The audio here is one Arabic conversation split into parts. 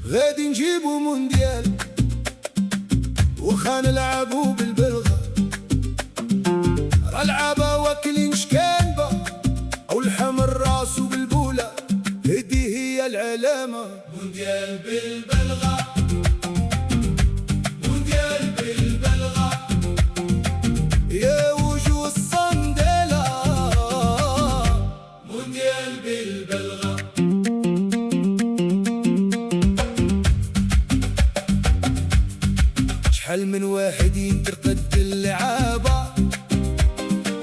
غادي نجيبو مونديال وخا نلعبو بالبلغة، راه لعابة واكلين شكانبة أو اللحم الراس بالبولة، هدي هي العلامة. مونديال بالبلغة، مونديال بالبلغة، يا وجوه الصندالة، مونديال بالبلغة. شحال من واحد ينتقد اللعابة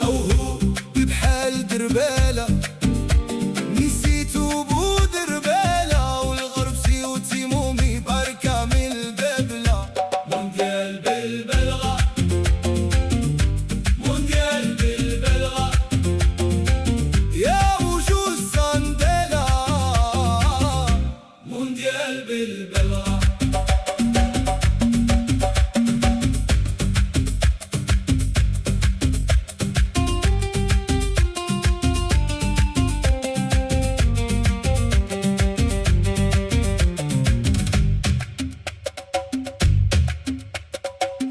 أو هو بحال دربالة، نسيتو بو دربالة والغرب سيوتي مومي بركة من البابلة. مونديال بالبلغة، مونديال بالبلغة، يا وجوه الصندالة، مونديال بالبلغة.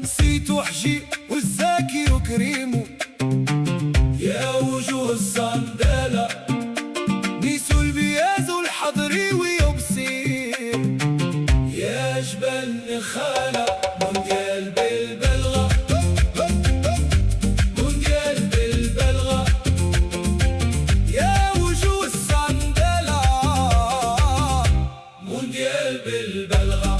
نسيتو حجي والزاكي وكريمو، يا وجوه الصندالة، نيسو البياز والحضريوي وبصير، يا جبل نخالة. مونديال بالبلغة، مونديال بالبلغة، يا وجوه الصندالة، مونديال بالبلغة.